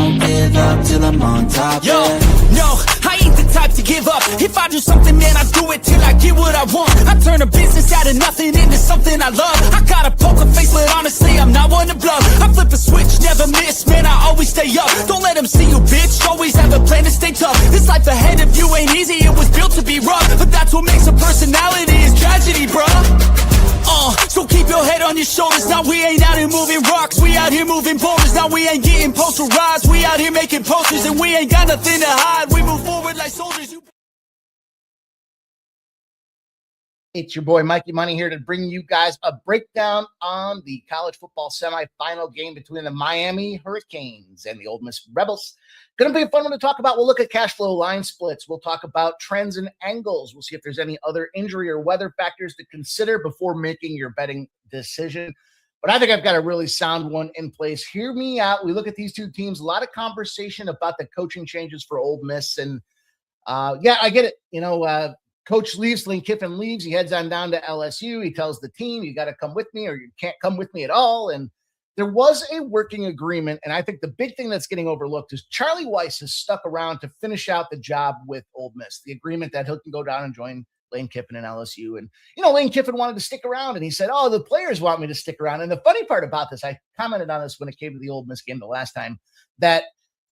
won't give up till I'm on top. Yo, no, I ain't the type to give up. If I do something, man, I do it till I get what I want. I turn a business out of nothing into something I love. I got a poker face, but honestly, I'm not one to bluff. I flip a switch, never miss, man, I always stay up. Don't let them see you, bitch, always have a plan to stay tough. This life ahead of you ain't easy, it was built to be rough. But that's what makes a personality, is tragedy, bruh. So keep your head on your shoulders. Now we ain't out here moving rocks, we out here moving boulders. Now we ain't getting posterized, we out here making posters. And we ain't got nothing to hide, we move forward like soldiers. It's your boy Mikey Money here to bring you guys a breakdown on the college football semifinal game between the Miami Hurricanes and the Ole Miss Rebels. Going to be a fun one to talk about. We'll look at cash flow line splits. We'll talk about trends and angles. We'll see if there's any other injury or weather factors to consider before making your betting decision. But I think I've got a really sound one in place. Hear me out. We look at these two teams. A lot of conversation about the coaching changes for Ole Miss. And yeah, I get it. You know, coach leaves, Lane Kiffin leaves. He heads on down to LSU. He tells the team, you got to come with me or you can't come with me at all. And there was a working agreement, and I think the big thing that's getting overlooked is Charlie Weis has stuck around to finish out the job with Ole Miss, the agreement that he can go down and join Lane Kiffin and LSU. And, you know, Lane Kiffin wanted to stick around, and he said, oh, the players want me to stick around. And the funny part about this, I commented on this when it came to the Ole Miss game the last time, that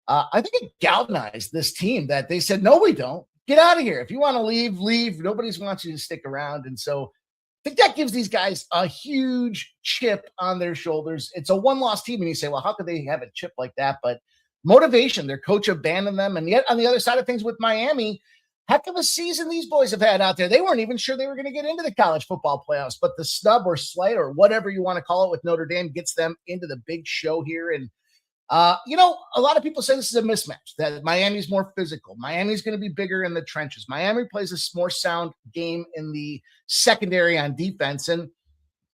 I think it galvanized this team that they said, no, we don't. Get out of here. If you want to leave, leave. Nobody wants you to stick around. And so I think that gives these guys a huge chip on their shoulders. It's a one-loss team, and you say, well, how could they have a chip like that? But motivation, their coach abandoned them. And yet on the other side of things with Miami, heck of a season these boys have had out there. They weren't even sure they were going to get into the college football playoffs, but the snub or slight or whatever you want to call it with Notre Dame gets them into the big show here. And you know, a lot of people say this is a mismatch, that Miami's more physical. Miami's going to be bigger in the trenches. Miami plays a more sound game in the secondary on defense. And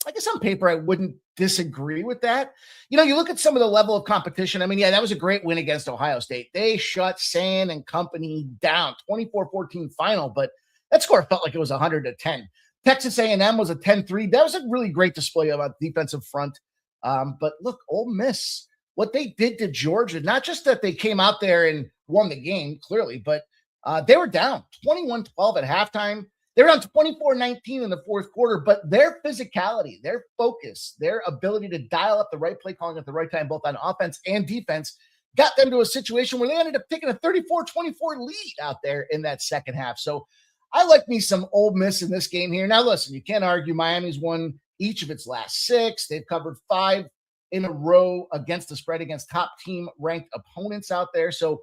I guess on paper, I wouldn't disagree with that. You know, you look at some of the level of competition. I mean, yeah, that was a great win against Ohio State. They shut Sand and company down, 24-14 final, but that score felt like it was 100-10. Texas A&M was a 10-3. That was a really great display of a defensive front. But look, Ole Miss, what they did to Georgia, not just that they came out there and won the game, clearly, but they were down 21-12 at halftime. They were down 24-19 in the fourth quarter, but their physicality, their focus, their ability to dial up the right play calling at the right time, both on offense and defense, got them to a situation where they ended up taking a 34-24 lead out there in that second half. So I like me some Ole Miss in this game here. Now, listen, you can't argue Miami's won each of its last 6. They've covered 5 in a row against the spread against top team ranked opponents out there. So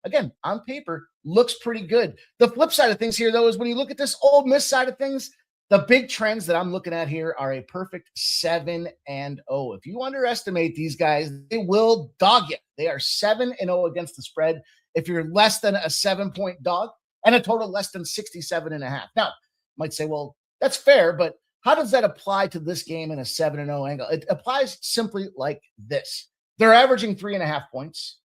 again, on paper, looks pretty good. The flip side of things here, though, is when you look at this Ole Miss side of things, the big trends that I'm looking at here are a perfect 7-0. If you underestimate these guys, they will dog you. They are 7-0 against the spread. If you're less than a 7-point dog and a total less than 67.5. Now, you might say, well, that's fair, but how does that apply to this game in a 7-0 angle? It applies simply like this. They're averaging 3.5 points.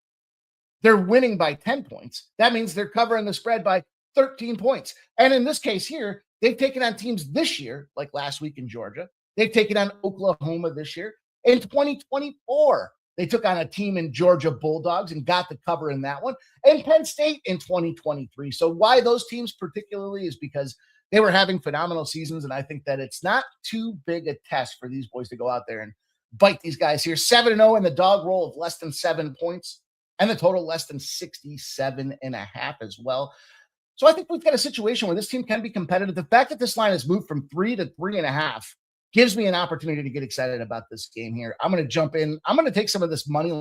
They're winning by 10 points. That means they're covering the spread by 13 points. And in this case here, they've taken on teams this year, like last week in Georgia. They've taken on Oklahoma this year. In 2024, they took on a team in Georgia Bulldogs and got the cover in that one. And Penn State in 2023. So why those teams particularly is because they were having phenomenal seasons, and I think that it's not too big a test for these boys to go out there and bite these guys here. 7-0 in the dog roll of less than 7 points, and the total less than 67.5 as well. So I think we've got a situation where this team can be competitive. The fact that this line has moved from 3 to 3.5 gives me an opportunity to get excited about this game here. I'm going to jump in. I'm going to take some of this money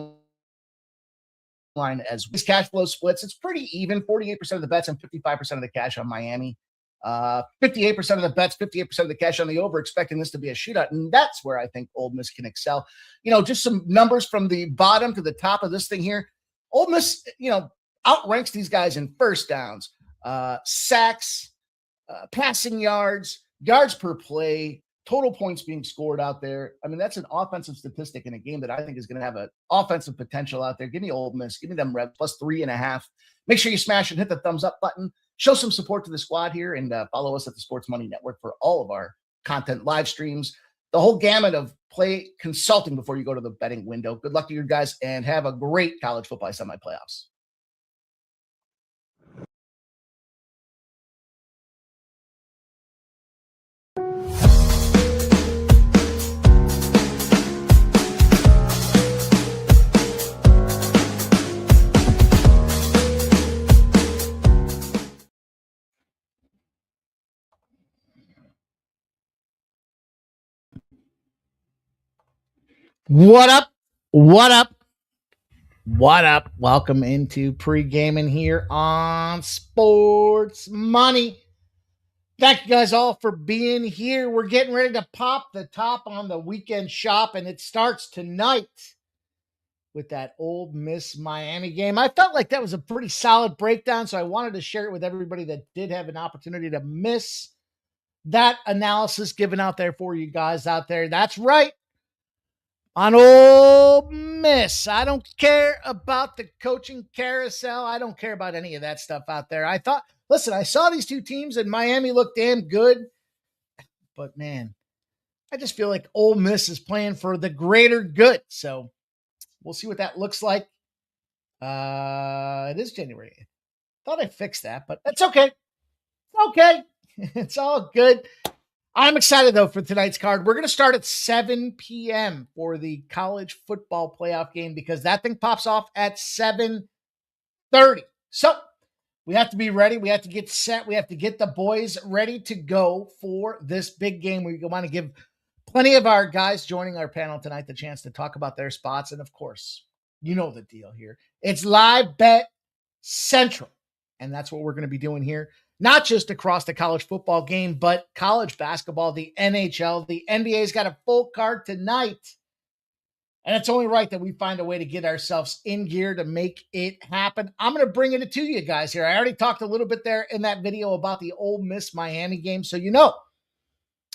line as these cash flow splits. It's pretty even, 48% of the bets and 55% of the cash on Miami. 58% of the bets, 58% of the cash on the over, expecting this to be a shootout. And that's where I think Ole Miss can excel. You know, just some numbers from the bottom to the top of this thing here. Ole Miss, you know, outranks these guys in first downs, sacks, passing yards, yards per play, total points being scored out there. I mean, that's an offensive statistic in a game that I think is going to have an offensive potential out there. Give me Ole Miss. Give me them Rebs plus 3.5. Make sure you smash and hit the thumbs up button. Show some support to the squad here and follow us at the Sports Money Network for all of our content live streams, the whole gamut of play consulting before you go to the betting window. Good luck to you guys and have a great college football semi-playoffs. What up? What up? What up? Welcome into Pregaming here on Sports Money. Thank you guys all for being here. We're getting ready to pop the top on the weekend shop, and it starts tonight with that Ole Miss Miami game. I felt like that was a pretty solid breakdown, so I wanted to share it with everybody that did have an opportunity to miss that analysis given out there for you guys out there. That's right. On Ole Miss. I don't care about the coaching carousel. I don't care about any of that stuff out there. I saw these two teams and Miami looked damn good. But man, I just feel like Ole Miss is playing for the greater good. So we'll see what that looks like. It is January 8th. Thought I fixed that, but that's okay. It's okay. It's all good. I'm excited, though, for tonight's card. We're going to start at 7 p.m. for the college football playoff game because that thing pops off at 7:30. So we have to be ready. We have to get set. We have to get the boys ready to go for this big game. We want to give plenty of our guys joining our panel tonight the chance to talk about their spots. And, of course, you know the deal here. It's Live Bet Central, and that's what we're going to be doing here. Not just across the college football game, but college basketball, the NHL, the NBA's got a full card tonight. And it's only right that we find a way to get ourselves in gear to make it happen. I'm going to bring it to you guys here. I already talked a little bit there in that video about the Ole Miss Miami game. So,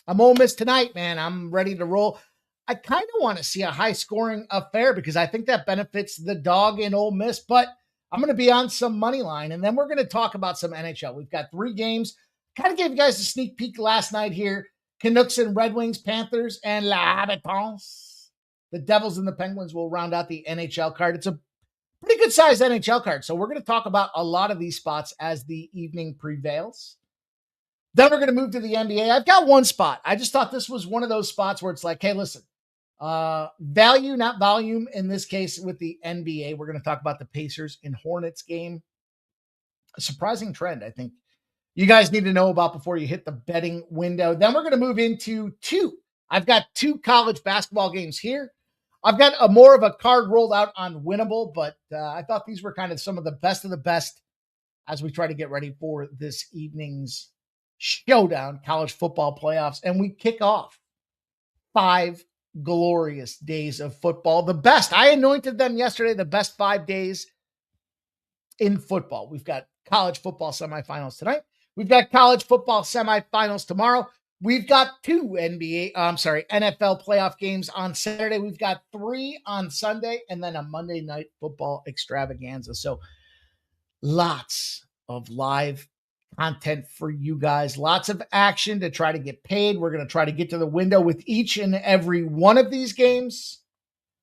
I'm Ole Miss tonight, man. I'm ready to roll. I kind of want to see a high scoring affair because I think that benefits the dog in Ole Miss, but I'm going to be on some money line, and then we're going to talk about some NHL. We've got 3 games. Kind of gave you guys a sneak peek last night here. Canucks and Red Wings, Panthers, and La Habitants. The Devils and the Penguins will round out the NHL card. It's a pretty good-sized NHL card, so we're going to talk about a lot of these spots as the evening prevails. Then we're going to move to the NBA. I've got one spot. I just thought this was one of those spots where it's like, hey, listen, value, not volume in this case with the NBA. We're going to talk about the Pacers and Hornets game. A surprising trend, I think you guys need to know about before you hit the betting window. Then we're going to move into 2. I've got 2 college basketball games here. I've got a more of a card rolled out on Winnable, but I thought these were kind of some of the best as we try to get ready for this evening's showdown, college football playoffs. And we kick off 5 glorious days of football. The best. I anointed them yesterday, the best 5 days in football. We've got college football semifinals tonight. We've got college football semifinals tomorrow. We've got 2 NFL playoff games on Saturday. We've got 3 on Sunday and then a Monday night football extravaganza. So lots of live content for you guys. Lots of action to try to get paid. We're going to try to get to the window with each and every one of these games.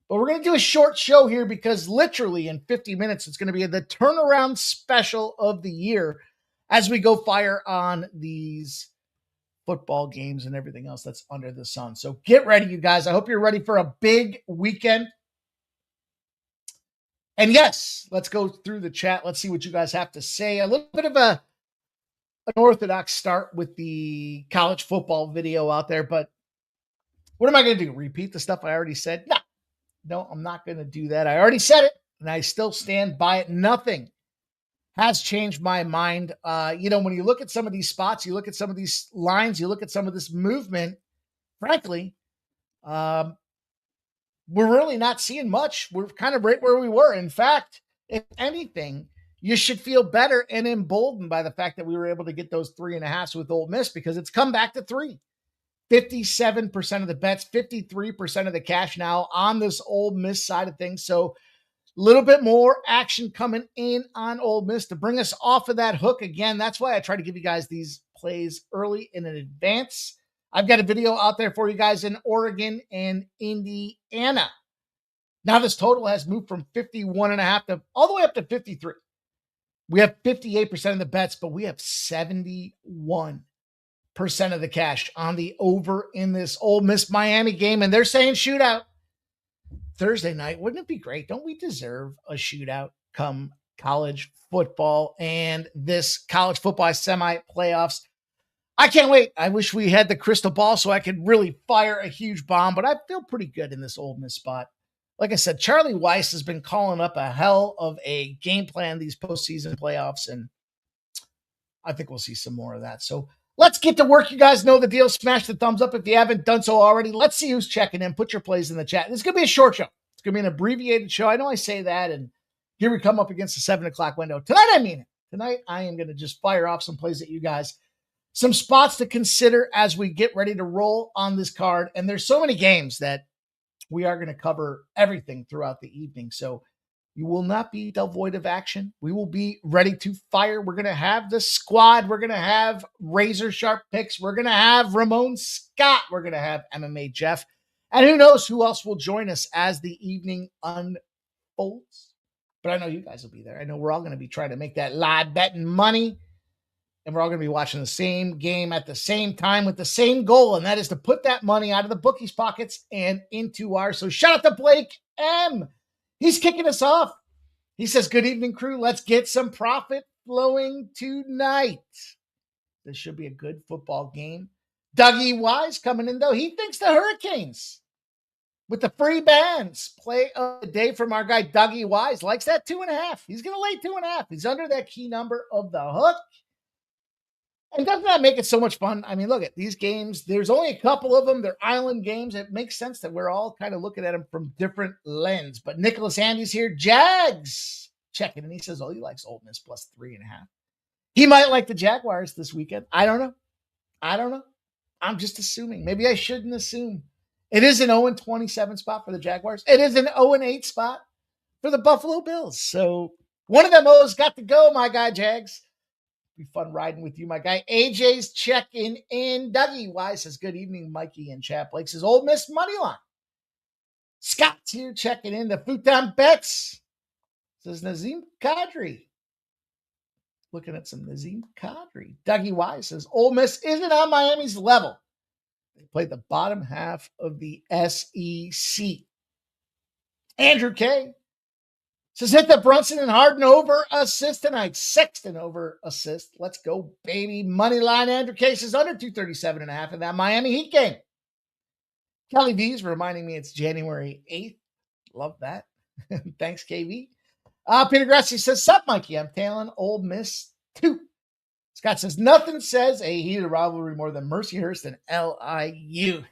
But we're going to do a short show here because literally in 50 minutes, it's going to be the turnaround special of the year as we go fire on these football games and everything else that's under the sun. So get ready, you guys. I hope you're ready for a big weekend. And yes, let's go through the chat. Let's see what you guys have to say. A little bit of an orthodox start with the college football video out there, but what am I going to do? Repeat the stuff I already said? No, I'm not going to do that. I already said it, and I still stand by it. Nothing has changed my mind. When you look at some of these spots, you look at some of these lines, you look at some of this movement, frankly, we're really not seeing much. We're kind of right where we were. In fact, if anything, you should feel better and emboldened by the fact that we were able to get those 3.5s with Ole Miss because it's come back to 3. 57% of the bets, 53% of the cash now on this Ole Miss side of things. So a little bit more action coming in on Ole Miss to bring us off of that hook again. That's why I try to give you guys these plays early in advance. I've got a video out there for you guys in Oregon and Indiana. Now this total has moved from 51.5 to all the way up to 53. We have 58% of the bets, but we have 71% of the cash on the over in this Ole Miss Miami game. And they're saying shootout Thursday night. Wouldn't it be great? Don't we deserve a shootout come college football and this college football semi playoffs? I can't wait. I wish we had the crystal ball so I could really fire a huge bomb, but I feel pretty good in this Ole Miss spot. Like I said, Charlie Weiss has been calling up a hell of a game plan these postseason playoffs, and I think we'll see some more of that. So let's get to work. You guys know the deal. Smash the thumbs up if you haven't done so already. Let's see who's checking in. Put your plays in the chat. This is going to be a short show. It's going to be an abbreviated show. I know I say that, and here we come up against the 7 o'clock window. Tonight, I mean it. Tonight, I am going to just fire off some plays at you guys. Some spots to consider as we get ready to roll on this card. And there's so many games that we are going to cover everything throughout the evening. So you will not be devoid of action. We will be ready to fire. We're going to have the squad. We're going to have razor sharp picks. We're going to have Ramon Scott. We're going to have MMA Jeff. And who knows who else will join us as the evening unfolds. But I know you guys will be there. I know we're all going to be trying to make that live betting money. And we're all going to be watching the same game at the same time with the same goal, and that is to put that money out of the bookies' pockets and into ours. So shout out to Blake M. He's kicking us off. He says, good evening, crew. Let's get some profit flowing tonight. This should be a good football game. Dougie Wise coming in, though. He thinks the Hurricanes with the free bands play of the day from our guy Dougie Wise. Likes that 2.5. He's going to lay 2.5. He's under that key number of the hook. And doesn't that make it so much fun? I mean, look at these games. There's only a couple of them. They're island games. It makes sense that we're all kind of looking at them from different lens. But Nicholas Andy's here. Jags checking. And he says, oh, he likes Ole Miss plus 3.5. He might like the Jaguars this weekend. I don't know. I'm just assuming. Maybe I shouldn't assume. It is an 0-27 spot for the Jaguars. It is an 0-8 spot for the Buffalo Bills. So one of them O's got to go, my guy, Jags. Be fun riding with you, my guy. AJ's checking in. Dougie Wise says, good evening, Mikey and Chap. Blake says, Ole Miss Moneyline. Scott's here checking in. The Futon Bets says Nazim Kadri. Looking at some Nazim Kadri. Dougie Wise says, Ole Miss isn't on Miami's level. They played the bottom half of the SEC. Andrew K. says, hit the Brunson and Harden over assist tonight. Sexton over assist. Let's go, baby. Moneyline. Andrew K says under 237.5 in that Miami Heat game. Kelly V's reminding me it's January 8th. Love that. Thanks, KV. Peter Grassi says, sup, Mikey? I'm tailing Ole Miss 2. Scott says, nothing says a heated rivalry more than Mercyhurst and LIU.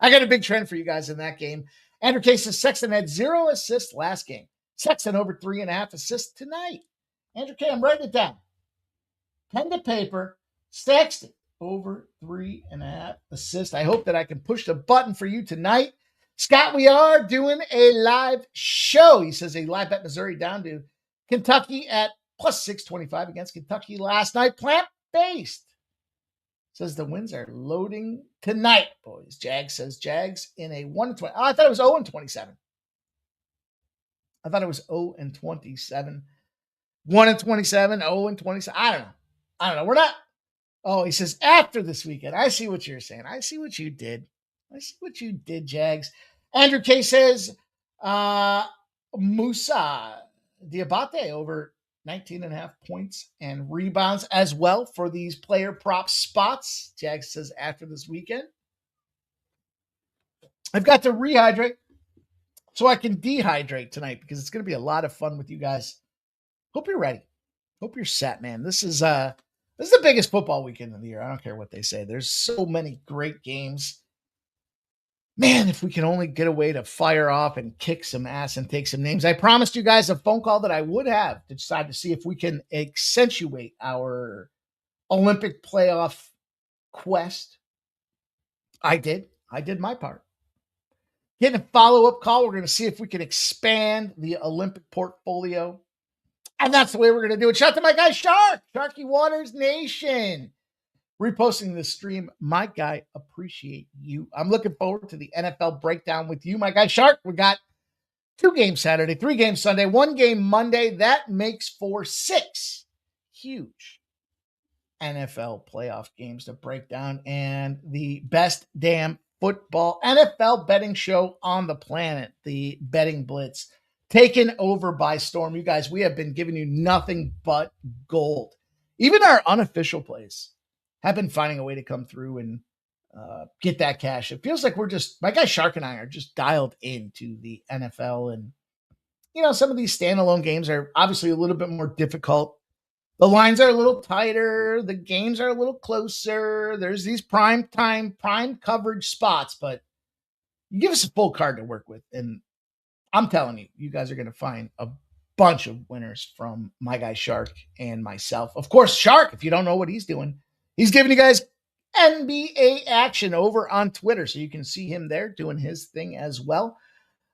I got a big trend for you guys in that game. Andrew K says Sexton had 0 assists last game. Sexton over 3.5 assists tonight. Andrew K, I'm writing it down. Pen to paper. Sexton over 3.5 assists. I hope that I can push the button for you tonight. Scott, we are doing a live show. He says a live bet Missouri down to Kentucky at plus 625 against Kentucky last night. Plant-based. Says the winds are loading tonight, boys. Jags says Jags in a 1-20. Oh, I thought it was 0-27. I thought it was 0-27. 1-27, 0-27. I don't know. We're not. Oh, he says after this weekend. I see what you're saying. I see what you did. Jags. Andrew K says Musa Diabate over 19.5 points and rebounds as well for these player prop spots. Jags says after this weekend. I've got to rehydrate so I can dehydrate tonight because it's going to be a lot of fun with you guys. Hope you're ready. Hope you're set, man. This is the biggest football weekend of the year. I don't care what they say. There's so many great games. Man, if we can only get a way to fire off and kick some ass and take some names. I promised you guys a phone call that I would have to decide to see if we can accentuate our Olympic playoff quest. I did my part. Getting a follow-up call. We're going to see if we can expand the Olympic portfolio. And that's the way we're going to do it. Shout out to my guy, Sharky Waters Nation. reposting this stream. My guy, appreciate you. I'm looking forward to the NFL breakdown with you, my guy Shark. We got 2 games Saturday, 3 games Sunday, 1 game Monday. That makes for 6 huge NFL playoff games to break down, and the best damn football NFL betting show on the planet, the Betting Blitz, taken over by storm. You guys, we have been giving you nothing but gold. Even our unofficial plays have been finding a way to come through and get that cash. It feels like my guy Shark and I are just dialed into the NFL. And, some of these standalone games are obviously a little bit more difficult. The lines are a little tighter. The games are a little closer. There's these prime coverage spots, but you give us a full card to work with. And I'm telling you, you guys are going to find a bunch of winners from my guy Shark and myself. Of course, Shark, if you don't know what he's doing, he's giving you guys NBA action over on Twitter. So you can see him there doing his thing as well.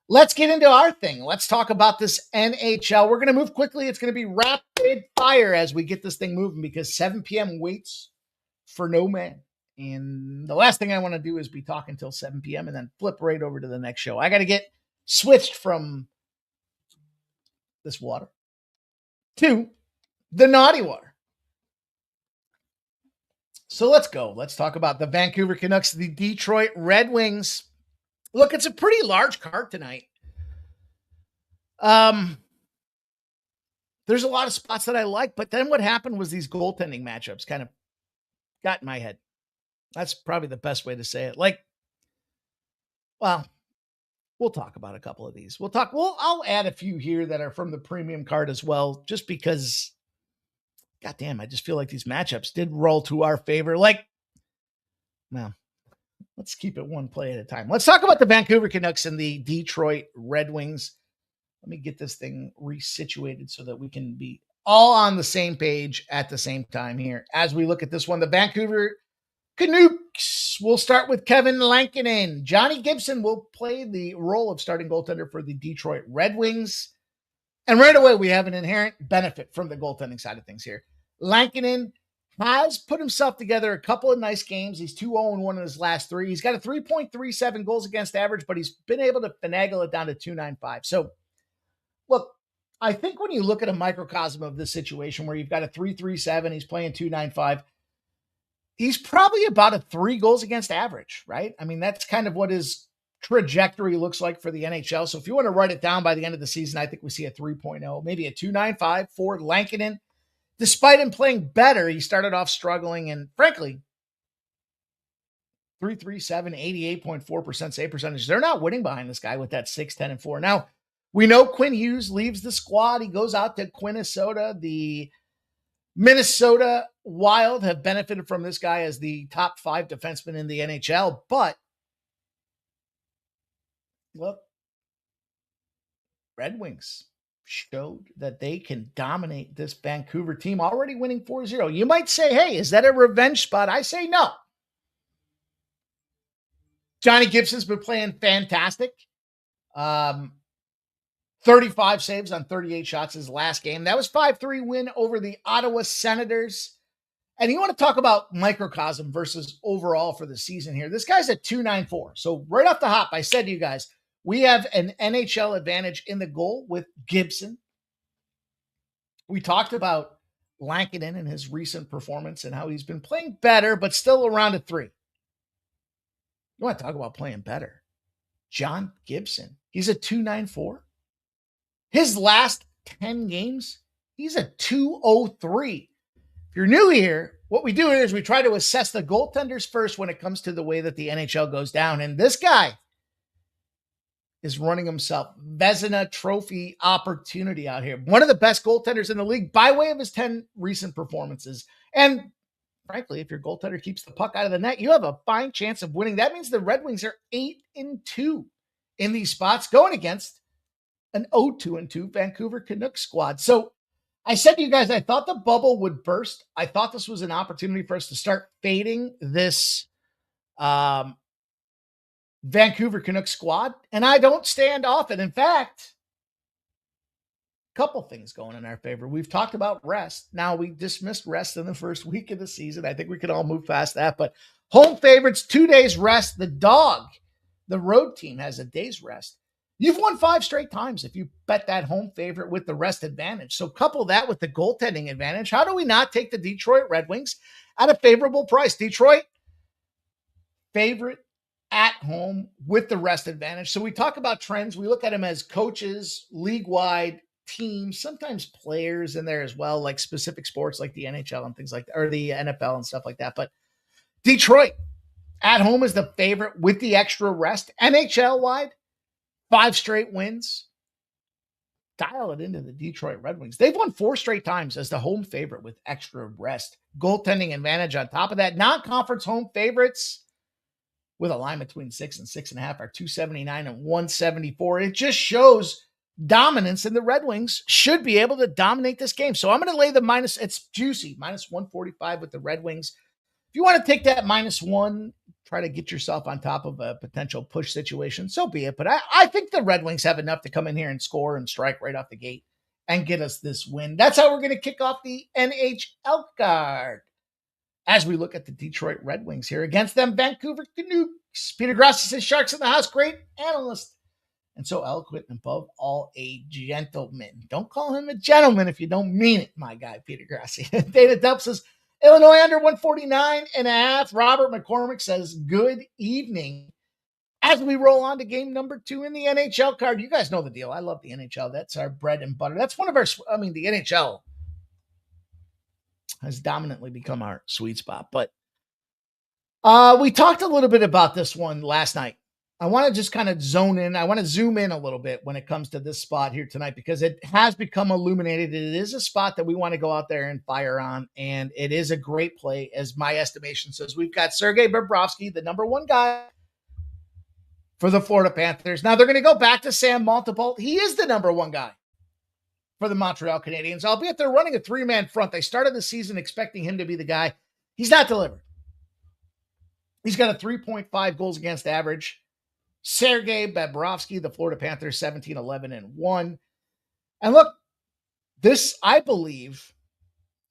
Let's get into our thing. Let's talk about this NHL. We're going to move quickly. It's going to be rapid fire as we get this thing moving because 7 p.m. waits for no man. And the last thing I want to do is be talking until 7 p.m. and then flip right over to the next show. I got to get switched from this water to the naughty water. So let's go. Let's talk about the Vancouver Canucks, the Detroit Red Wings. Look, it's a pretty large card tonight. There's a lot of spots that I like, but then what happened was these goaltending matchups kind of got in my head. That's probably the best way to say it. We'll talk about a couple of these. I'll add a few here that are from the premium card as well, just because, goddamn, I just feel like these matchups did roll to our favor. Let's keep it one play at a time. Let's talk about the Vancouver Canucks and the Detroit Red Wings. Let me get this thing resituated so that we can be all on the same page at the same time here. As we look at this one, the Vancouver Canucks will start with Kevin Lankinen. Johnny Gibson will play the role of starting goaltender for the Detroit Red Wings. And right away, we have an inherent benefit from the goaltending side of things here. Lankinen has put himself together a couple of nice games. He's 2-0-1 in his last 3. He's got a 3.37 goals against average, but he's been able to finagle it down to 2.95. So, look, I think when you look at a microcosm of this situation where you've got a 3.37, he's playing 2.95, he's probably about a 3 goals against average, right? I mean, that's kind of what his trajectory looks like for the NHL. So if you want to write it down by the end of the season, I think we see a 3.0, maybe a 2.95 for Lankinen. Despite him playing better, he started off struggling, and frankly, 3.37, 88.4% save percentage. They're not winning behind this guy with that 6, 10, and 4. Now, we know Quinn Hughes leaves the squad. He goes out to Minnesota. The Minnesota Wild have benefited from this guy as the top 5 defenseman in the NHL, but look, Red Wings showed that they can dominate this Vancouver team, already winning 4-0. You might say, hey, is that a revenge spot? I say no. Johnny Gibson's been playing fantastic. 35 saves on 38 shots his last game. That was 5-3 win over the Ottawa Senators. And you want to talk about microcosm versus overall for the season here. This guy's at 2.94. So right off the hop, I said to you guys, we have an NHL advantage in the goal with Gibson. We talked about Lankinen and his recent performance and how he's been playing better, but still around a 3. You want to talk about playing better? John Gibson. He's a 2.94. His last 10 games, he's a 2.03. If you're new here, what we do here is we try to assess the goaltenders first when it comes to the way that the NHL goes down. And this guy is running himself Vezina Trophy opportunity out here. One of the best goaltenders in the league by way of his 10 recent performances. And frankly, if your goaltender keeps the puck out of the net, you have a fine chance of winning. That means the Red Wings are 8-2 in these spots going against an 0-2 Vancouver Canucks squad. So I said to you guys, I thought the bubble would burst. I thought this was an opportunity for us to start fading this Vancouver Canucks squad, and I don't stand off it. In fact, a couple things going in our favor. We've talked about rest. Now, we dismissed rest in the first week of the season. I think we can all move past that. But home favorites, 2 days rest. The dog, the road team, has a day's rest. You've won 5 straight times if you bet that home favorite with the rest advantage. So couple that with the goaltending advantage. How do we not take the Detroit Red Wings at a favorable price? Detroit, favorite at home with the rest advantage. So we talk about trends. We look at them as coaches, league-wide, teams, sometimes players in there as well, like specific sports like the NHL and things like that, or the NFL and stuff like that. But Detroit at home is the favorite with the extra rest. NHL-wide, 5 straight wins. Dial it into the Detroit Red Wings. They've won 4 straight times as the home favorite with extra rest. Goaltending advantage on top of that. Non-conference home favorites with a line between 6 and 6.5 are 279 and 174. It just shows dominance, and the Red Wings should be able to dominate this game. So I'm going to lay the minus. It's juicy, minus 145 with the Red Wings. If you want to take that -1, try to get yourself on top of a potential push situation, so be it. But I think the Red Wings have enough to come in here and score and strike right off the gate and get us this win. That's how we're going to kick off the NHL card as we look at the Detroit Red Wings here against them Vancouver Canucks. Peter Grassi says, Sharks in the house, great analyst. And so eloquent and above all a gentleman. Don't call him a gentleman if you don't mean it, my guy, Peter Grassi. Data Dump says, Illinois under 149.5. Robert McCormick says, good evening. As we roll on to game number 2 in the NHL card, you guys know the deal. I love the NHL. That's our bread and butter. That's one of our, the NHL has dominantly become our sweet spot. But we talked a little bit about this one last night. I want to just kind of zone in. I want to zoom in a little bit when it comes to this spot here tonight, because it has become illuminated. It is a spot that we want to go out there and fire on, and it is a great play, as my estimation says. We've got Sergei Bobrovsky, the number 1 guy for the Florida Panthers. Now they're going to go back to Sam Montembeault. He is the number 1 guy for the Montreal Canadiens, albeit they're running a 3-man front. They started the season expecting him to be the guy. He's not delivered. He's got a 3.5 goals against average. Sergei Bobrovsky, the Florida Panthers, 17-11-1. And look, this, I believe,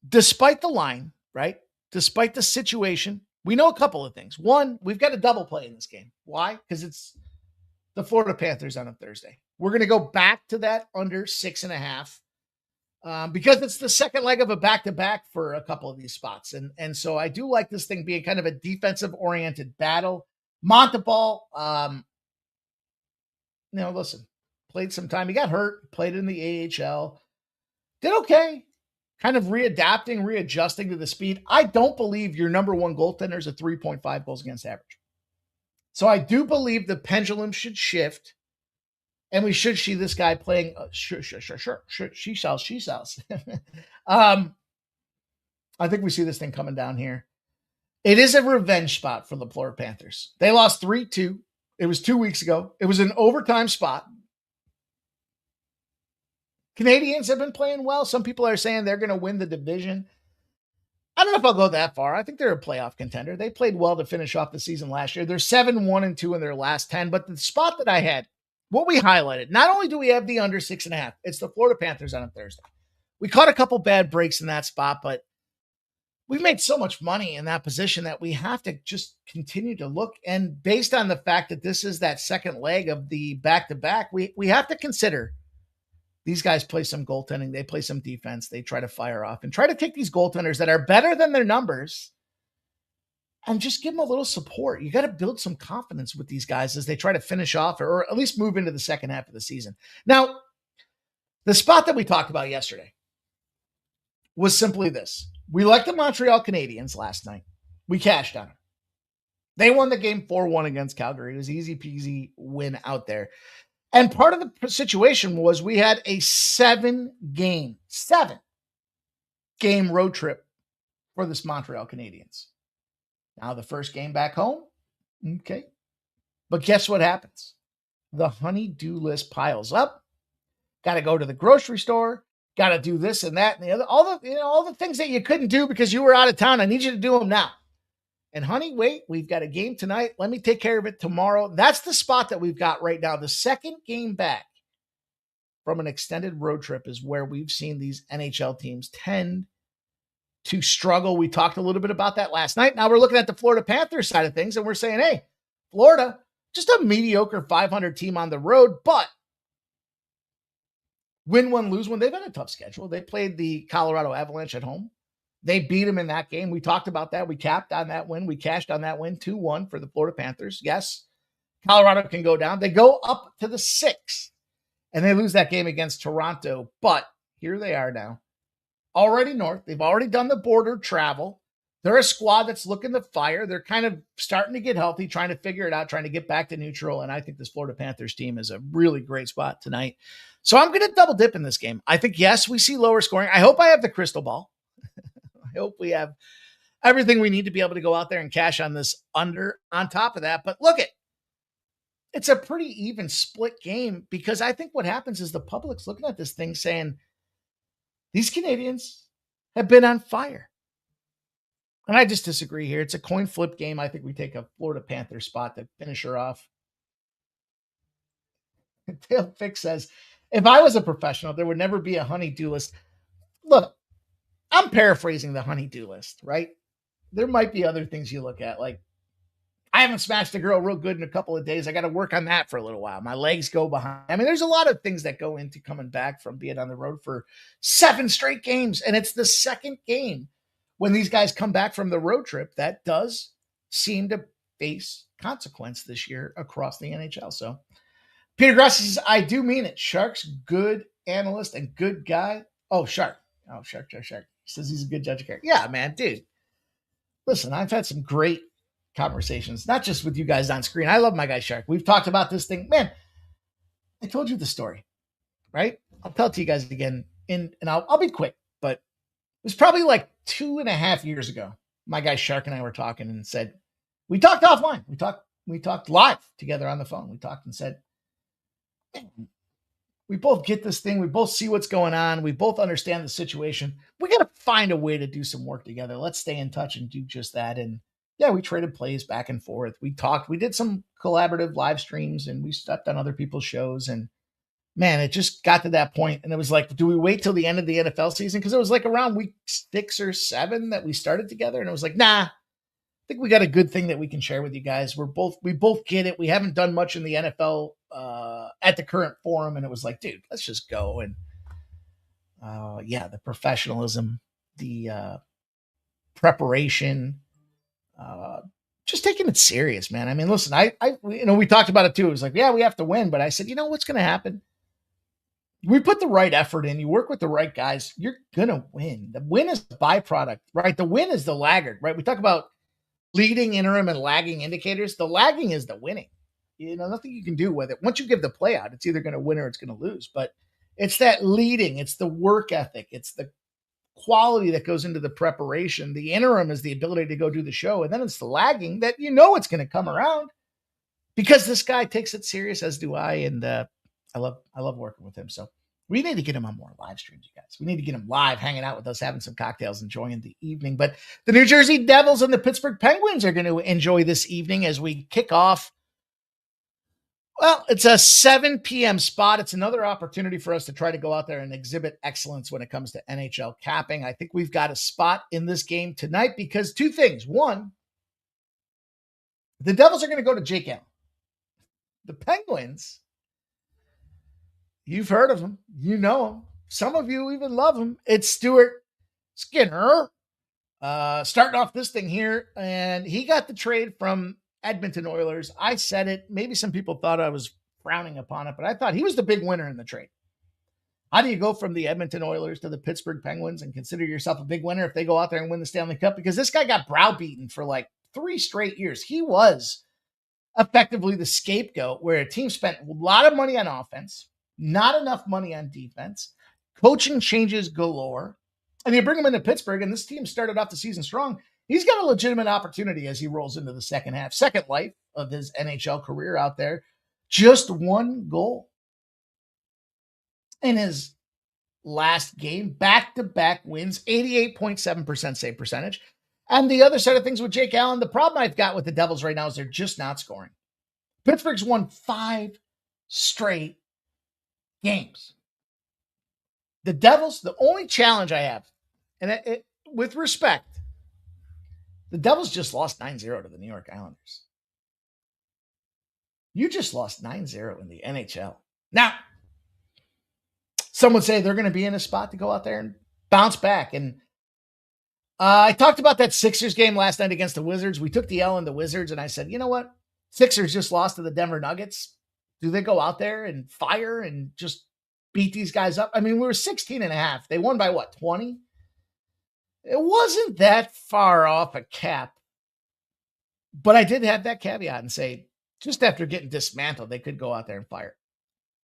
despite the line, right? Despite the situation, we know a couple of things. One, we've got a double play in this game. Why? Because it's the Florida Panthers on a Thursday. We're going to go back to that under 6.5 because it's the second leg of a back-to-back for a couple of these spots. And so I do like this thing being kind of a defensive-oriented battle. Montembeault, listen, played some time. He got hurt, played in the AHL, did okay, kind of readjusting to the speed. I don't believe your number 1 goaltender is a 3.5 goals against average. So I do believe the pendulum should shift, and we should see this guy playing. Sure. She sells. I think we see this thing coming down here. It is a revenge spot for the Florida Panthers. They lost 3-2. It was 2 weeks ago. It was an overtime spot. Canadians have been playing well. Some people are saying they're going to win the division. I don't know if I'll go that far. I think they're a playoff contender. They played well to finish off the season last year. They're 7-1-2 in their last 10. But the spot that I had, what we highlighted, not only do we have the under 6.5, it's the Florida Panthers on a Thursday. We caught a couple bad breaks in that spot, but we've made so much money in that position that we have to just continue to look. And based on the fact that this is that second leg of the back-to-back, we have to consider these guys play some goaltending. They play some defense. They try to fire off and try to take these goaltenders that are better than their numbers and just give them a little support. You got to build some confidence with these guys as they try to finish off or at least move into the second half of the season. Now, the spot that we talked about yesterday was simply this. We liked the Montreal Canadiens last night. We cashed on them. They won the game 4-1 against Calgary. It was easy peasy win out there. And part of the situation was we had a 7-game road trip for this Montreal Canadiens. Now the first game back home, okay. But guess what happens? The honey-do list piles up. Got to go to the grocery store. Got to do this and that and the other. All the things that you couldn't do because you were out of town. I need you to do them now. And honey, wait, we've got a game tonight. Let me take care of it tomorrow. That's the spot that we've got right now. The second game back from an extended road trip is where we've seen these NHL teams tend to struggle. We talked a little bit about that last night. Now we're looking at the Florida Panthers side of things, and we're saying, hey, Florida, just a mediocre 500 team on the road, but win one, lose one. They've had a tough schedule. They played the Colorado Avalanche at home. They beat them in that game. We talked about that. We capped on that win. We cashed on that win, 2-1 for the Florida Panthers. Yes, Colorado can go down. They go up to the 6, and they lose that game against Toronto. But here they are now, already north. They've already done the border travel. They're a squad that's looking to fire. They're kind of starting to get healthy, trying to figure it out, trying to get back to neutral. And I think this Florida Panthers team is a really great spot tonight. So I'm going to double dip in this game. I think, yes, we see lower scoring. I hope I have the crystal ball. I hope we have everything we need to be able to go out there and cash on this under on top of that. But look, it's a pretty even split game, because I think what happens is the public's looking at this thing saying, these Canadians have been on fire. And I just disagree here. It's a coin flip game. I think we take a Florida Panther spot to finish her off. Dale Fick says, if I was a professional, there would never be a honey-do list. Look, I'm paraphrasing the honey-do list, right? There might be other things you look at, like, I haven't smashed a girl real good in a couple of days. I got to work on that for a little while. My legs go behind. I mean, there's a lot of things that go into coming back from being on the road for 7 straight games. And it's the second game when these guys come back from the road trip that does seem to face consequence this year across the NHL. So Peter Grass says, I do mean it. Shark's good analyst and good guy. Oh, Shark. Oh, Shark. He says he's a good judge of character. Yeah, man, dude. Listen, I've had some great conversations, not just with you guys on screen. I love my guy Shark. We've talked about this thing. Man, I told you the story, right? I'll tell it to you guys again, and I'll be quick, but it was probably like 2.5 years ago. My guy Shark and I were talking and said, we talked offline. We talked live together on the phone. We talked and said, we both get this thing. We both see what's going on. We both understand the situation. We got to find a way to do some work together. Let's stay in touch and do just that. And yeah, we traded plays back and forth. We talked. We did some collaborative live streams, and we stepped on other people's shows. And man, it just got to that point, and it was like, do we wait till the end of the NFL season? Because it was like around week 6 or 7 that we started together, and it was like, nah, I think we got a good thing that we can share with you guys. We both get it. We haven't done much in the NFL at the current forum, and it was like, dude, let's just go. And yeah, the professionalism, the preparation. Just taking it serious, man. I mean, listen, we talked about it too. It was like, yeah, we have to win, but I said, you know what's going to happen? We put the right effort in. You work with the right guys. You're going to win. The win is the byproduct, right? The win is the laggard, right? We talk about leading, interim, and lagging indicators. The lagging is the winning. Nothing you can do with it. Once you give the play out, it's either going to win or it's going to lose. But it's that leading. It's the work ethic. It's the quality that goes into the preparation. The interim is the ability to go do the show. And then it's the lagging that it's going to come around because this guy takes it serious, as do I. And I love working with him. So we need to get him on more live streams, you guys. We need to get him live, hanging out with us, having some cocktails, enjoying the evening. But the New Jersey Devils and the Pittsburgh Penguins are going to enjoy this evening as we kick off. Well, it's a 7 p.m. spot. It's another opportunity for us to try to go out there and exhibit excellence when it comes to NHL capping. I think we've got a spot in this game tonight because 2 things. 1, the Devils are going to go to Jake Allen. The Penguins, you've heard of him. You know him. Some of you even love him. It's Stuart Skinner. Starting off this thing here, and he got the trade from Edmonton Oilers. I said it. Maybe some people thought I was frowning upon it, but I thought he was the big winner in the trade. How do you go from the Edmonton Oilers to the Pittsburgh Penguins and consider yourself a big winner if they go out there and win the Stanley Cup? Because this guy got browbeaten for like 3 straight years. He was effectively the scapegoat where a team spent a lot of money on offense, not enough money on defense, coaching changes galore, and you bring him into Pittsburgh, and this team started off the season strong. He's got a legitimate opportunity as he rolls into the second life of his NHL career out there. Just 1 goal in his last game, back-to-back wins, 88.7% save percentage. And the other side of things with Jake Allen, the problem I've got with the Devils right now is they're just not scoring. Pittsburgh's won 5 straight games. The Devils, the only challenge I have, and with respect, the Devils just lost 9-0 to the New York Islanders. You just lost 9-0 in the NHL. Now, some would say they're going to be in a spot to go out there and bounce back. And I talked about that Sixers game last night against the Wizards. We took the L in the Wizards, and I said, you know what? Sixers just lost to the Denver Nuggets. Do they go out there and fire and just beat these guys up? I mean, we were 16.5. They won by what, 20? It wasn't that far off a cap. But I did have that caveat and say, just after getting dismantled, they could go out there and fire.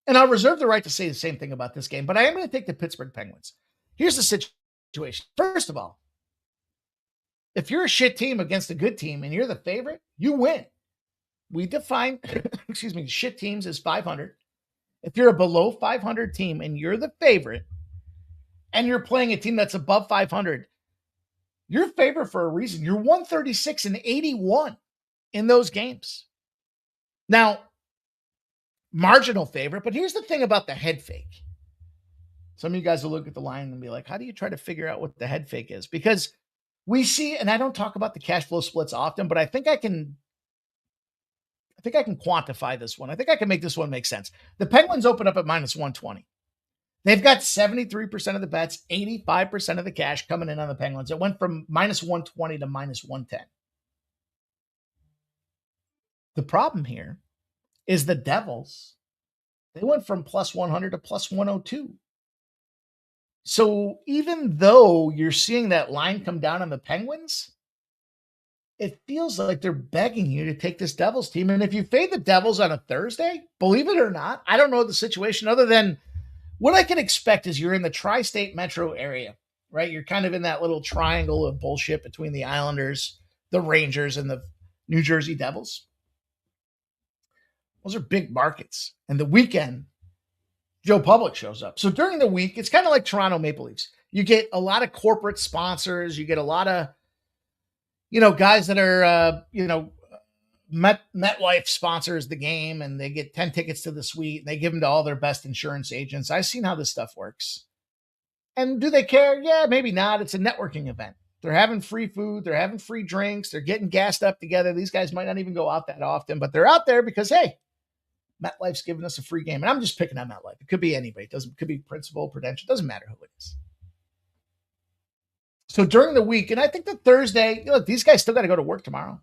And I'll reserve the right to say the same thing about this game, but I am going to take the Pittsburgh Penguins. Here's the situation. First of all, if you're a shit team against a good team and you're the favorite, you win. We define, shit teams as 500. If you're a below 500 team and you're the favorite and you're playing a team that's above 500, you're favored for a reason. You're 136-81 in those games. Now, marginal favorite, but here's the thing about the head fake. Some of you guys will look at the line and be like, how do you try to figure out what the head fake is? Because we see, and I don't talk about the cash flow splits often, but I think I can quantify this one. I think I can make this one make sense. The Penguins open up at -120. They've got 73% of the bets, 85% of the cash coming in on the Penguins. It went from -120 to -110. The problem here is the Devils. They went from +100 to +102. So even though you're seeing that line come down on the Penguins, it feels like they're begging you to take this Devils team. And if you fade the Devils on a Thursday, believe it or not, I don't know the situation other than what I can expect is you're in the tri-state metro area, right? You're kind of in that little triangle of bullshit between the Islanders, the Rangers, and the New Jersey Devils. Those are big markets. And the weekend, Joe Public shows up. So during the week, it's kind of like Toronto Maple Leafs. You get a lot of corporate sponsors. You get a lot of, guys that are, MetLife sponsors the game and they get 10 tickets to the suite. And they give them to all their best insurance agents. I've seen how this stuff works. And do they care? Yeah, maybe not. It's a networking event. They're having free food. They're having free drinks. They're getting gassed up together. These guys might not even go out that often, but they're out there because, hey, MetLife's giving us a free game. And I'm just picking on MetLife. It could be anybody. It could be Principal, Prudential. Doesn't matter who it is. So during the week, and I think the Thursday, look, these guys still got to go to work tomorrow.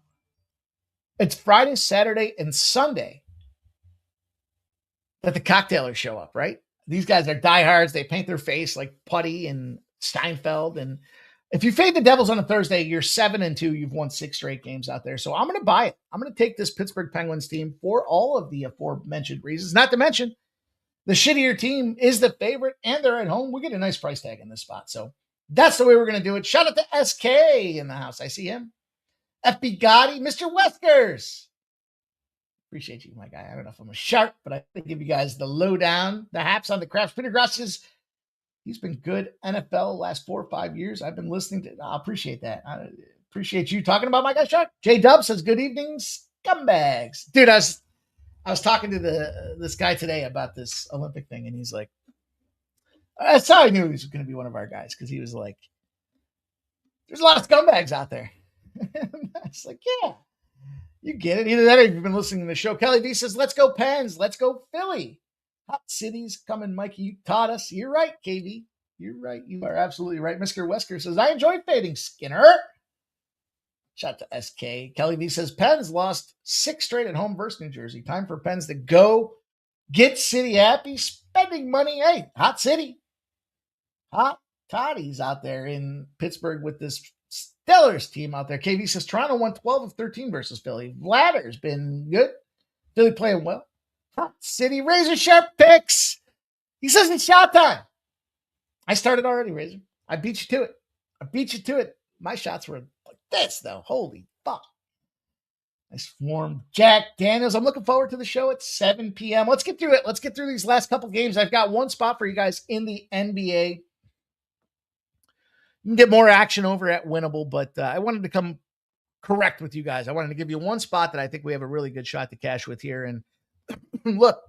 It's Friday, Saturday, and Sunday that the cocktailers show up, right? These guys are diehards. They paint their face like Putty and Steinfeld. And if you fade the Devils on a Thursday, you're 7-2. You've won 6 straight games out there. So I'm going to buy it. I'm going to take this Pittsburgh Penguins team for all of the aforementioned reasons. Not to mention, the shittier team is the favorite, and they're at home. We get a nice price tag in this spot. So that's the way we're going to do it. Shout out to SK in the house. I see him. FB Gotti, Mr. Weskers. Appreciate you, my guy. I don't know if I'm a shark, but I give you guys the lowdown, the haps on the craps. Peter Gross says he's been good NFL last 4 or 5 years. I've been listening to. I appreciate that. I appreciate you talking about my guy Shark. J Dub says good evening, scumbags. Dude, I was talking to this guy today about this Olympic thing, and he's like, that's how I knew he was going to be one of our guys, because he was like, there's a lot of scumbags out there. It's like, yeah, you get it. Either that or you've been listening to the show. Kelly D says, let's go Pens. Let's go Philly. Hot cities coming, Mikey. You taught us. You're right, KV. You're right. You are absolutely right. Mr. Wesker says, I enjoyed fading Skinner. Shout out to SK. Kelly V says, Pens lost 6 straight at home versus New Jersey. Time for Pens to go get City happy, spending money. Hey, hot city. Hot toddies out there in Pittsburgh with this Stellars team out there. KV says Toronto won 12 of 13 versus Philly. Vladder's been good. Philly playing well. Hot city, Razor sharp picks. He says it's shot time. I started already, Razor. I beat you to it. My shots were like this, though. Holy fuck. I swarmed Jack Daniels. I'm looking forward to the show at 7 p.m. Let's get through it. Let's get through these last couple games. I've got one spot for you guys in the NBA. You can get more action over at Winnable, but I wanted to come correct with you guys. I wanted to give you one spot that I think we have a really good shot to cash with here. And look,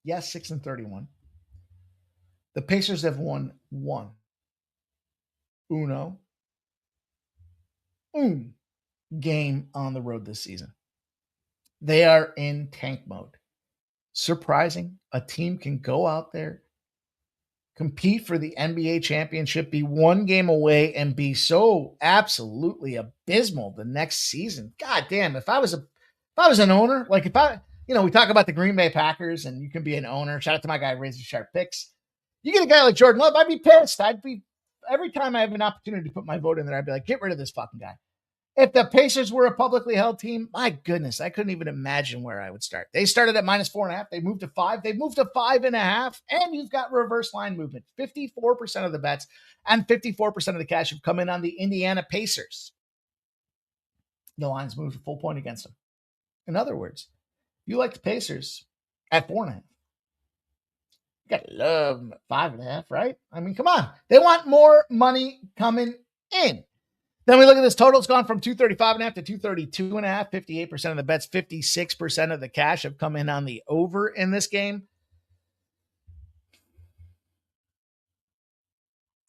Yes, 6-31. The Pacers have won one. Un game on the road this season. They are in tank mode. Surprising. A team can go out there, compete for the NBA championship, be one game away, and be so absolutely abysmal the next season. God damn, if I was an owner, like if I, we talk about the Green Bay Packers and you can be an owner. Shout out to my guy, Razor Sharp Picks. You get a guy like Jordan Love, I'd be pissed. Every time I have an opportunity to put my vote in there, I'd be like, get rid of this fucking guy. If the Pacers were a publicly held team, my goodness, I couldn't even imagine where I would start. They started at -4.5. They moved to 5. They moved to 5.5. And you've got reverse line movement. 54% of the bets and 54% of the cash have come in on the Indiana Pacers. The lines moved a full point against them. In other words, you like the Pacers at 4.5. You got to love them at 5.5, right? I mean, come on. They want more money coming in. Then we look at this total. It's gone from 235.5 to 232.5. 58% of the bets, 56% of the cash have come in on the over in this game.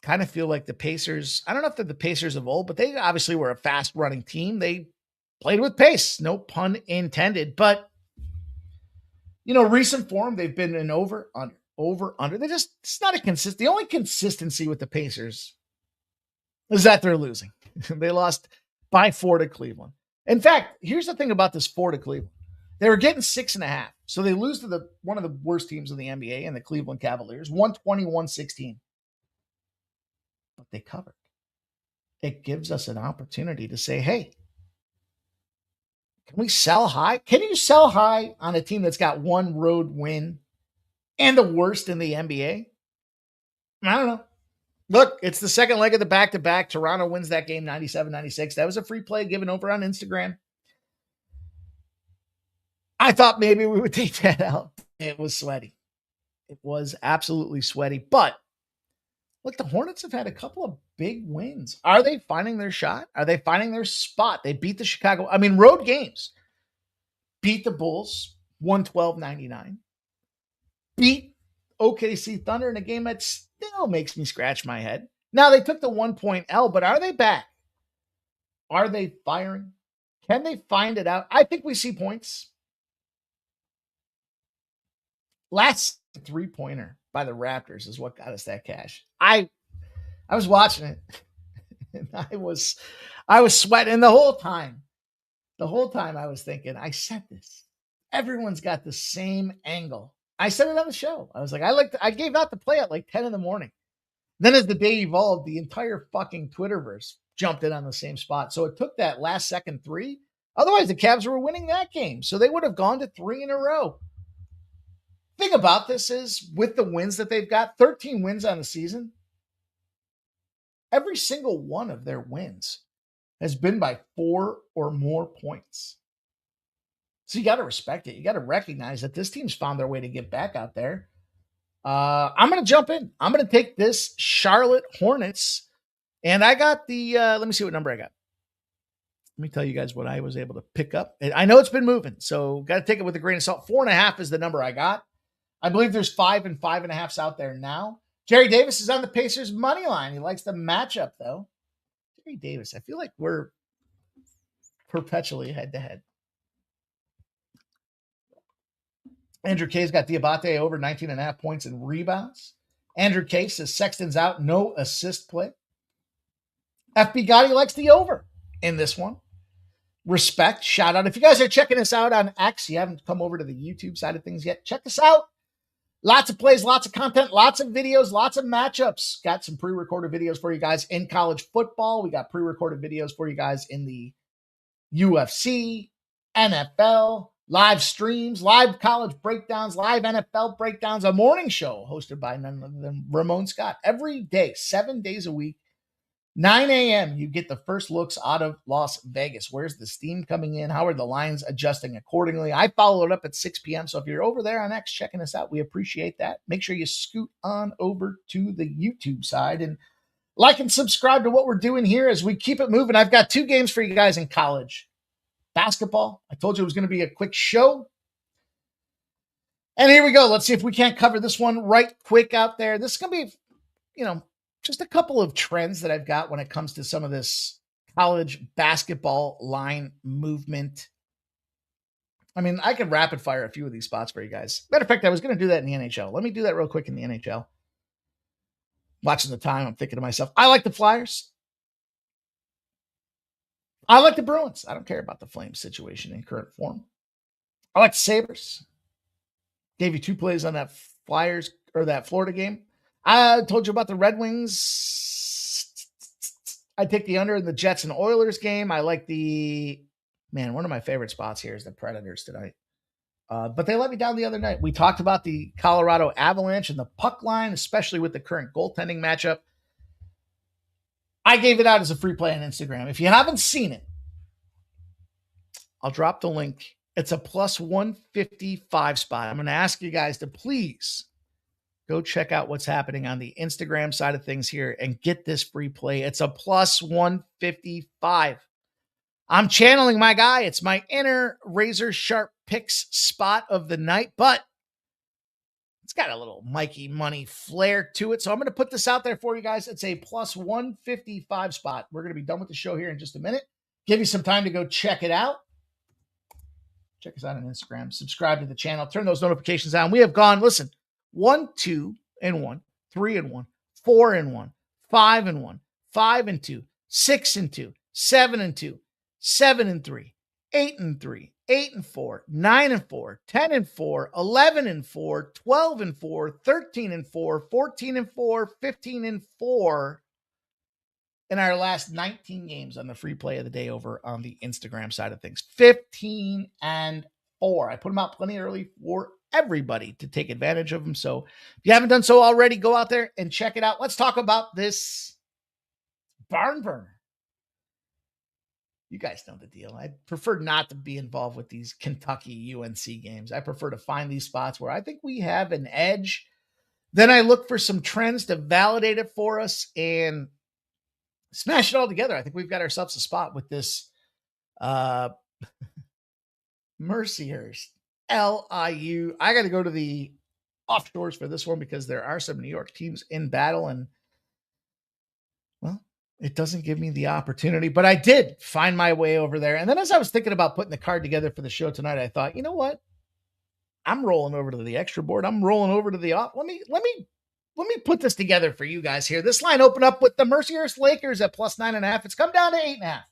Kind of feel like the Pacers, I don't know if they're the Pacers of old, but they obviously were a fast running team. They played with pace, no pun intended. But, recent form, they've been an over, under. It's not a consistent. The only consistency with the Pacers is that they're losing. They lost by 4 to Cleveland. In fact, here's the thing about this 4 to Cleveland. They were getting 6.5. So they lose to one of the worst teams in the NBA and the Cleveland Cavaliers, 121-16. But they covered. It gives us an opportunity to say, hey, can we sell high? Can you sell high on a team that's got one road win and the worst in the NBA? I don't know. Look, it's the second leg of the back-to-back. Toronto wins that game 97-96. That was a free play given over on Instagram. I thought maybe we would take that out. It was sweaty. It was absolutely sweaty. But, look, the Hornets have had a couple of big wins. Are they finding their shot? Are they finding their spot? They beat the Chicago. Road games. Beat the Bulls 112-99. Beat OKC Thunder in a game that still makes me scratch my head. Now, they took the 1-point L, but are they back? Are they firing? Can they find it out? I think we see points. Last 3-pointer by the Raptors is what got us that cash. I was watching it, and I was sweating the whole time. The whole time I was thinking, I said this. Everyone's got the same angle. I said it on the show. I was like, I gave out the play at like 10 in the morning. Then as the day evolved, the entire fucking Twitterverse jumped in on the same spot. So it took that last second 3. Otherwise, the Cavs were winning that game. So they would have gone to 3 in a row. Thing about this is, with the wins that they've got, 13 wins on the season, every single one of their wins has been by 4 or more points. So you got to respect it. You got to recognize that this team's found their way to get back out there. I'm going to jump in. I'm going to take this Charlotte Hornets. And I got the, let me see what number I got. Let me tell you guys what I was able to pick up. I know it's been moving, so got to take it with a grain of salt. 4.5 is the number I got. I believe there's 5 and 5.5s out there now. Jerry Davis is on the Pacers money line. He likes the matchup, though. Jerry Davis, I feel like we're perpetually head-to-head. Andrew K's got Diabate over 19.5 points and rebounds. Andrew K says Sexton's out, no assist play. FB Gotti likes the over in this one. Respect, shout out. If you guys are checking us out on X, you haven't come over to the YouTube side of things yet, check us out. Lots of plays, lots of content, lots of videos, lots of matchups. Got some pre-recorded videos for you guys in college football. We got pre-recorded videos for you guys in the UFC, NFL, live streams, live college breakdowns, live NFL breakdowns, a morning show hosted by none other than Ramon Scott. Every day, 7 days a week, 9 a.m., you get the first looks out of Las Vegas. Where's the steam coming in? How are the lines adjusting accordingly? I follow it up at 6 p.m., so if you're over there on X checking us out, we appreciate that. Make sure you scoot on over to the YouTube side and like and subscribe to what we're doing here as we keep it moving. I've got 2 games for you guys in college basketball. I told you it was going to be a quick show. And here we go. Let's see if we can't cover this one right quick out there. This is going to be, just a couple of trends that I've got when it comes to some of this college basketball line movement. I mean, I could rapid fire a few of these spots for you guys. Matter of fact, I was going to do that in the NHL. Let me do that real quick in the NHL. Watching the time, I'm thinking to myself, I like the Flyers. I like the Bruins. I don't care about the Flames situation in current form. I like the Sabres. Gave you 2 plays on that Flyers or that Florida game. I told you about the Red Wings. I take the under in the Jets and Oilers game. I like one of my favorite spots here is the Predators tonight. But they let me down the other night. We talked about the Colorado Avalanche and the puck line, especially with the current goaltending matchup. I gave it out as a free play on Instagram. If you haven't seen it, I'll drop the link. It's a plus 155 spot. I'm going to ask you guys to please go check out what's happening on the Instagram side of things here and get this free play. It's a plus 155. I'm channeling my guy. It's my inner razor sharp picks spot of the night, but it's got a little Mikey Money flair to it. So I'm going to put this out there for you guys. It's a plus 155 spot. We're going to be done with the show here in just a minute. Give you some time to go check it out. Check us out on Instagram. Subscribe to the channel. Turn those notifications on. We have gone, listen, 1, 2, and 1, 3 and 1, 4 and 1, 5 and 1, 5 and 2, 6 and 2, 7 and 2, 7 and 3, 8 and 3, 8 and 4, 9 and 4, 10 and 4, 11 and 4, 12 and 4, 13 and 4, 14 and 4, 15 and 4 in our last 19 games on the free play of the day over on the Instagram side of things. 15 and 4. I put them out plenty early for everybody to take advantage of them. So if you haven't done so already, go out there and check it out. Let's talk about this barn burner. You guys know the deal. I prefer not to be involved with these Kentucky UNC games. I prefer to find these spots where I think we have an edge. Then I look for some trends to validate it for us and smash it all together. I think we've got ourselves a spot with this Mercyhurst, LIU. I got to go to the offshores for this one because there are some New York teams in battle, and well, it doesn't give me the opportunity, but I did find my way over there. And then as I was thinking about putting the card together for the show tonight, I thought, you know what? I'm rolling over to the extra board. I'm rolling over to the off. Let me put this together for you guys here. This line opened up with the Mercyhurst Lakers at plus 9.5. It's come down to 8.5.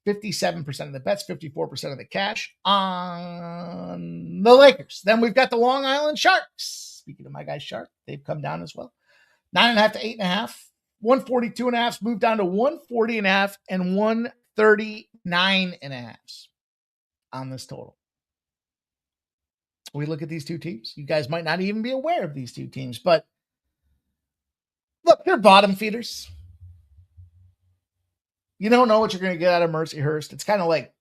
57% of the bets, 54% of the cash on the Lakers. Then we've got the Long Island Sharks. Speaking of my guys, Shark, they've come down as well. 9.5 to 8.5. 142.5 moved down to 140.5 and 139.5 on this total. We look at these two teams. You guys might not even be aware of these two teams, but look, they're bottom feeders. You don't know what you're going to get out of Mercyhurst. It's kind of like,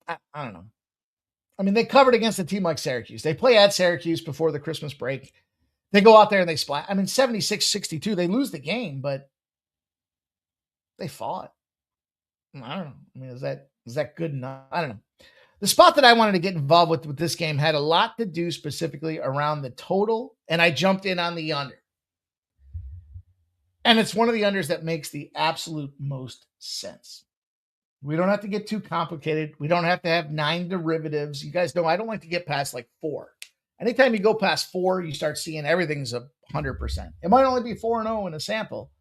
I don't know. I mean, they covered against a team like Syracuse. They play at Syracuse before the Christmas break. They go out there and they splat. I mean, 76-62. They lose the game, but they fought. I don't know. I mean, is that good enough? I don't know. The spot that I wanted to get involved with this game had a lot to do specifically around the total, and I jumped in on the under. And it's one of the unders that makes the absolute most sense. We don't have to get too complicated. We don't have to have 9 derivatives. You guys know I don't like to get past like 4. Anytime you go past 4, you start seeing everything's 100%. It might only be 4-0 in a sample,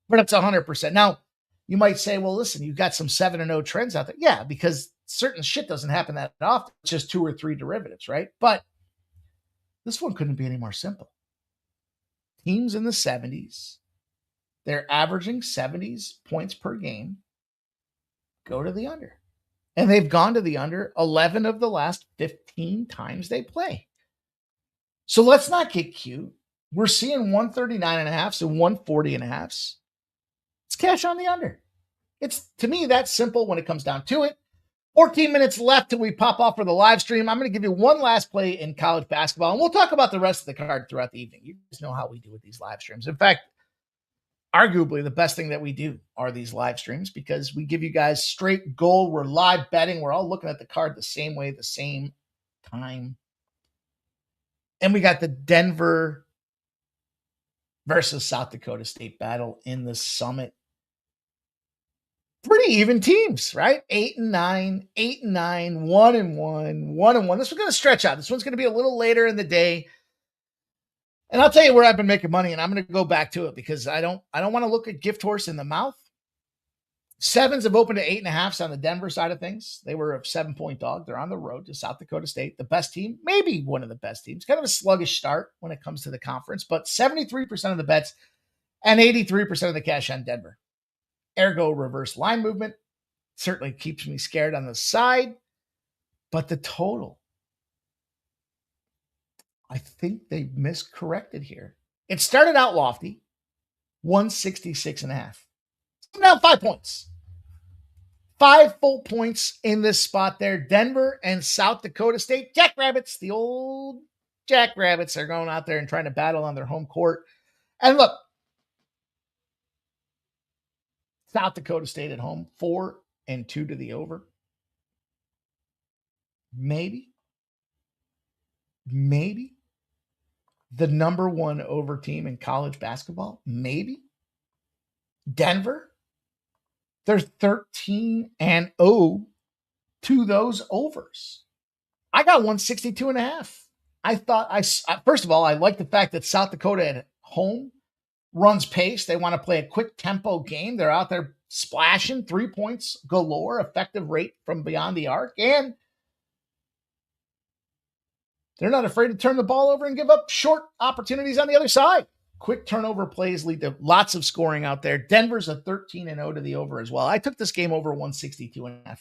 but it's 100%. Now, you might say, well, listen, you've got some 7-0 trends out there. Yeah, because certain shit doesn't happen that often. It's just 2 or 3 derivatives, right? But this one couldn't be any more simple. Teams in the 70s, they're averaging 70s points per game. Go to the under. And they've gone to the under 11 of the last 15 times they play. So let's not get cute. We're seeing 139.5 and 140.5. It's cash on the under. It's, to me, that simple when it comes down to it. 14 minutes left till we pop off for the live stream. I'm going to give you one last play in college basketball, and we'll talk about the rest of the card throughout the evening. You guys know how we do with these live streams. In fact, arguably the best thing that we do are these live streams because we give you guys straight gold. We're live betting. We're all looking at the card the same way, the same time. And we got the Denver versus South Dakota State battle in the Summit. Pretty even teams, right? 8-9, 8-9, 1-1, 1-1. This one's going to stretch out. This one's going to be a little later in the day. And I'll tell you where I've been making money, and I'm going to go back to it because I don't want to look a gift horse in the mouth. Sevens have opened to 8.5s on the Denver side of things. They were a 7-point dog. They're on the road to South Dakota State, the best team, maybe one of the best teams. Kind of a sluggish start when it comes to the conference, but 73% of the bets and 83% of the cash on Denver. Ergo reverse line movement certainly keeps me scared on the side, but the total, I think they miscorrected here. It started out lofty, 166.5. Now 5 points. 5 full points in this spot there. Denver and South Dakota State. Jackrabbits, the old Jackrabbits, are going out there and trying to battle on their home court. And look, South Dakota State at home, 4-2 to the over. Maybe the number one over team in college basketball. Maybe. Denver, they're 13-0 to those overs. I got 162.5. I thought first of all, I like the fact that South Dakota at home runs pace. They want to play a quick tempo game. They're out there splashing 3 points galore, effective rate from beyond the arc, and they're not afraid to turn the ball over and give up short opportunities on the other side. Quick turnover plays lead to lots of scoring out there. Denver's a 13-0 to the over as well. I took this game over 162.5.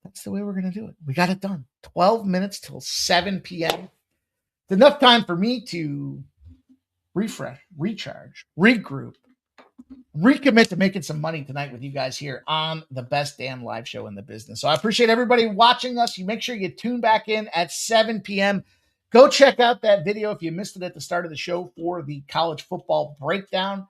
That's the way we're going to do it. We got it done. 12 minutes till 7 p.m. It's enough time for me to refresh, recharge, regroup, recommit to making some money tonight with you guys here on the best damn live show in the business. So I appreciate everybody watching us. You make sure you tune back in at 7 p.m. Go check out that video if you missed it at the start of the show for the college football breakdown.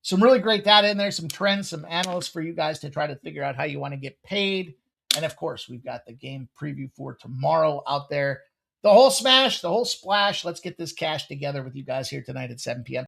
Some really great data in there, some trends, some analysts for you guys to try to figure out how you want to get paid. And of course, we've got the game preview for tomorrow out there. The whole smash, the whole splash. Let's get this cash together with you guys here tonight at 7 p.m.